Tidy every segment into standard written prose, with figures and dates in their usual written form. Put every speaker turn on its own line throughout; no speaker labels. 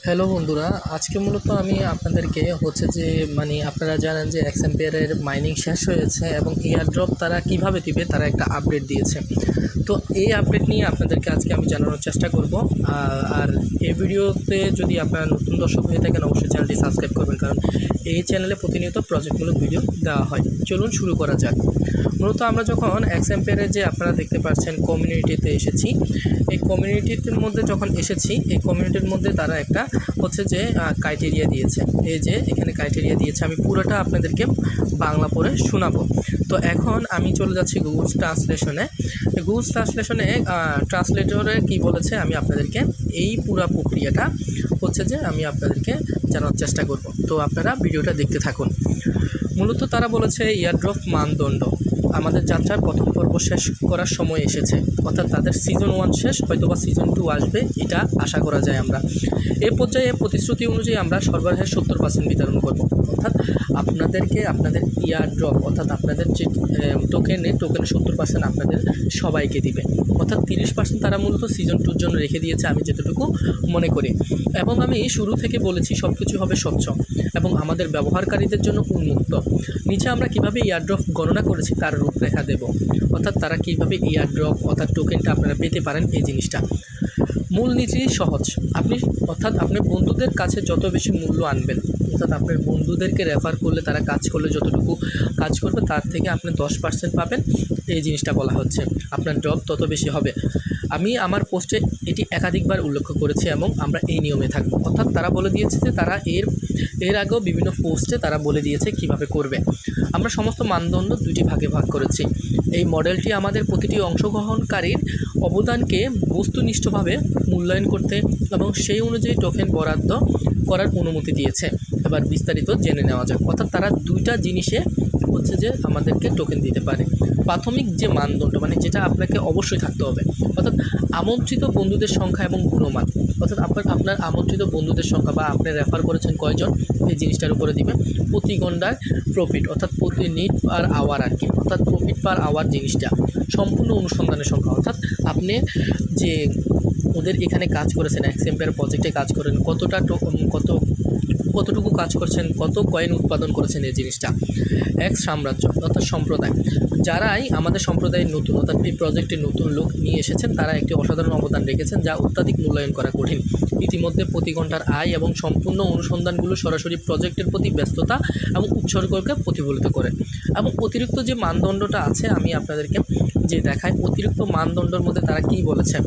Hello বন্ধুরা, আজকে মূলত আমি আপনাদেরকে আপনারা জানেন যে এক্সএমপিয়ারের মাইনিং শেষ হয়েছে এবং এয়ারড্রপ তারা কিভাবে দিবে তারা একটা আপডেট দিয়েছে। তো এই আপডেট নিয়ে আপনাদেরকে আজকে আমি জানানোর চেষ্টা করব। আর এই ভিডিওতে যদি আপনারা নতুন দর্শক হয়ে থাকেন অবশ্যই চ্যানেলটি সাবস্ক্রাইব করবেন, কারণ এই চ্যানেলে প্রতিনিয়ত প্রজেক্টমূলক ভিডিও দেওয়া হয়। চলুন শুরু করা যাক। মূলত আমরা যখন এক্সএমপিয়ারের যে আপনারা দেখতে পাচ্ছেন কমিউনিটিতে এসেছি, এই কমিউনিটির মধ্যে যখন এসেছি এই কমিউনিটির মধ্যে তারা একটা ক্রাইটেরিয়া দিয়েছে। এই যে এখানে ক্রাইটেরিয়া দিয়েছে, আমি পুরোটা আপনাদেরকে বাংলা পড়ে শোনাবো। তো এখন আমি চলে যাচ্ছি গুগল ট্রান্সলেশনে। গুগল ট্রান্সলেটরে কি বলেছে আমি আপনাদেরকে এই পুরা প্রক্রিয়াটা আমি আপনাদেরকে জানার চেষ্টা করব। তো আপনারা ভিডিওটা দেখতে থাকুন। মূলত তারা বলেছে এয়ারড্রপ মানদণ্ড, আমাদের যাত্রার প্রথম পর্ব শেষ করার সময় এসেছে, অর্থাৎ তাদের সিজন 1 শেষ, হয়তোবা সিজন 2 আসবে, এটা আশা করা যায়। আমরা এই পর্যায়ে প্রতিশ্রুতি অনুযায়ী আমরা সরবরাহের 70% বিতরণ করব, অর্থাৎ আপনাদেরকে আপনাদের এয়ারড্রপ অর্থাৎ আপনাদের যে টোকেনের 70% আপনাদের সবাইকে দিবে, অর্থাৎ 30% তারা মূলত সিজন 2-র জন্য রেখে দিয়েছে আমি যতটুকু মনে করি। এবং আমি শুরু থেকে বলেছি সব কিছু হবে স্বচ্ছ এবং আমাদের ব্যবহারকারীদের জন্য উন্মুক্ত। নিচে আমরা কিভাবে এয়ারড্রপ গণনা করেছি তার রূপরেখা দেব, অর্থাৎ তারা কীভাবে এয়ারড্রপ অর্থাৎ টোকেনটা আপনারা পেতে পারেন এই জিনিসটা। মূলনীতি সহজ, আপনি বন্ধুদের কাছে যত বেশি মূল্য আনবেন, অর্থাৎ আপনার বন্ধুদেরকে রেফার করলে তারা কাজ করলে যতটুকু কাজ করবে তার থেকে আপনি 10% পাবেন, এই জিনিসটা বলা হচ্ছে। আপনার ড্রপ তত বেশি হবে। আমি আমার পোস্টে এটি একাধিকবার উল্লেখ করেছি এবং আমরা এই নিয়মে থাকব। অর্থাৎ তারা বলে দিয়েছে যে তারা এর আগেও বিভিন্ন পোস্টে তারা বলে দিয়েছে কিভাবে করবে। আমরা সমস্ত মানদণ্ড 2টি ভাগে ভাগ করেছি। এই মডেলটি আমাদের প্রতিটি অংশগ্রহণকারীর অবদানকে বস্তুনিষ্ঠভাবে মূল্যায়ন করতে এবং সেই অনুযায়ী টোকেন বরাদ্দ করার অনুমতি দিয়েছে। এবার বিস্তারিত জেনে নেওয়া যাক। অর্থাৎ তারা 2টা জিনিসে আমাদেরকে টোকেন দিতে পারে। প্রাথমিক যে মানদণ্ড, যেটা আপনাকে অবশ্যই থাকতে হবে, অর্থাৎ আমন্ত্রিত বন্ধুদের সংখ্যা এবং গুণমান, অর্থাৎ আপনার আমন্ত্রিত বন্ধুদের সংখ্যা বা আপনি রেফার করেছেন কয়জন এই জিনিসটার উপরে দিবে। প্রতি ঘন্টার প্রফিট, অর্থাৎ প্রতি নিট পার আওয়ার অর্থাৎ প্রফিট পার আওয়ার জিনিসটা। সম্পূর্ণ অনুসন্ধানের সংখ্যা, অর্থাৎ আপনি যে ওদের এখানে কাজ করেছেন, এক্সএমপিয়ার প্রজেক্টে কাজ করেন, কতটুকু কাজ করছেন, কত কয়েন উৎপাদন করেছেন এই জিনিসটা। সাম্রাজ্য অর্থাৎ সম্প্রদায়, যারাই আমাদের সম্প্রদায়ের নতুন অর্থাৎ এই প্রজেক্টে নতুন লোক নিয়ে এসেছেন তারা একটি অসাধারণ অবদান রেখেছেন যা অত্যাধিক মূল্যায়ন করা কঠিন। ইতিমধ্যে প্রতি ঘন্টার আয় এবং সম্পূর্ণ অনুসন্ধানগুলো সরাসরি প্রজেক্টের প্রতি ব্যস্ততা এবং উৎসর্গকে প্রতিফলিত করে। এবং অতিরিক্ত যে মানদণ্ডটা আছে আমি আপনাদেরকে যে দেখাই, অতিরিক্ত মানদণ্ডের মধ্যে তারা কি বলেছে।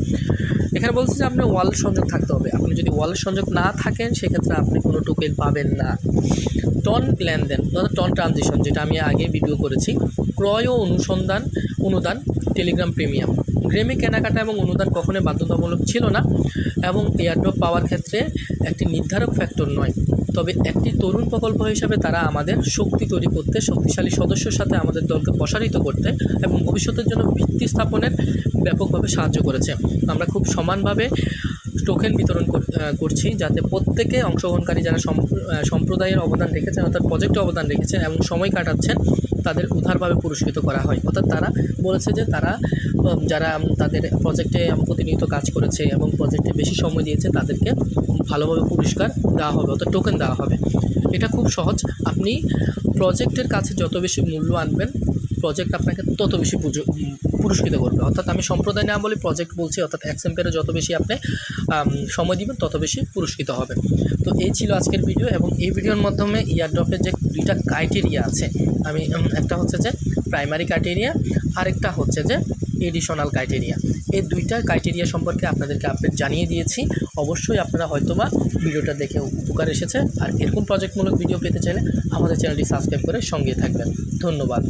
এখানে বলছে যে আপনার ওয়ালেট সংযোগ থাকতে হবে। আপনি যদি ওয়ালেট সংযোগ না থাকেন সেক্ষেত্রে আপনি কোনো টোকেন পাবেন না। টন লেনদেন অর্থাৎ টন ট্রানজিশন, যেটা আমি আগে ভিডিও করেছি। ক্রয় ও অনুদান টেলিগ্রাম প্রিমিয়াম, গ্রেমে কেনাকাটা এবং অনুদান কখনোই বাধ্যতামূলক ছিল না এবং এয়ারড্রপ পাওয়ার ক্ষেত্রে একটি নির্ধারক ফ্যাক্টর নয়। তবে একটি তরুণ প্রকল্প হিসাবে তারা আমাদের শক্তি তৈরি করতে, শক্তিশালী সদস্যের সাথে আমাদের দলকে প্রসারিত করতে এবং ভবিষ্যতের জন্য ভিত্তি স্থাপনের ব্যাপকভাবে সাহায্য করেছে। আমরা খুব সমানভাবে টোকেন বিতরণ করছি যাতে প্রত্যেকে অংশগ্রহণকারী যারা সম্প্রদায়ের অবদান রেখেছেন অর্থাৎ প্রজেক্টে অবদান রেখেছেন এবং সময় কাটাচ্ছেন তাদের উদারভাবে পুরস্কৃত করা হয়। অর্থাৎ তারা বলেছে যে তারা যারা তাদের প্রজেক্টে প্রতিনিয়ত কাজ করেছে এবং প্রজেক্টে বেশি সময় দিয়েছে তাদেরকে ভালোভাবে পুরস্কার দেওয়া হবে, অর্থাৎ টোকেন দেওয়া হবে। এটা খুব সহজ। আপনি প্রজেক্টের কাছে যত বেশি মূল্য আনবেন প্রজেক্ট আপনাকে তত বেশি পুরস্কৃত করবে। অর্থাৎ আমি সম্প্রদায় না বলে প্রজেক্ট বলছি, অর্থাৎ এক্সএমপিয়ারে যত বেশি আপনি সময় দিবেন তত বেশি পুরস্কৃত হবে। তো এই ছিল আজকের ভিডিও এবং এই ভিডিওর মাধ্যমে এয়ারড্রপের যে 2টা ক্রাইটেরিয়া আছে, আমি একটা হচ্ছে যে প্রাইমারি ক্রাইটেরিয়া, আরেকটা হচ্ছে যে এডিশনাল ক্রাইটেরিয়া। এই 2টা ক্রাইটেরিয়া সম্পর্কে আপনাদেরকে আপডেট জানিয়ে দিয়েছি। অবশ্যই আপনারা হয়তোবা ভিডিওটা দেখে উপকার এসেছে। আর এরকম প্রজেক্টমূলক ভিডিও পেতে চাইলে আমাদের চ্যানেলটি সাবস্ক্রাইব করে সঙ্গে থাকবেন। ধন্যবাদ।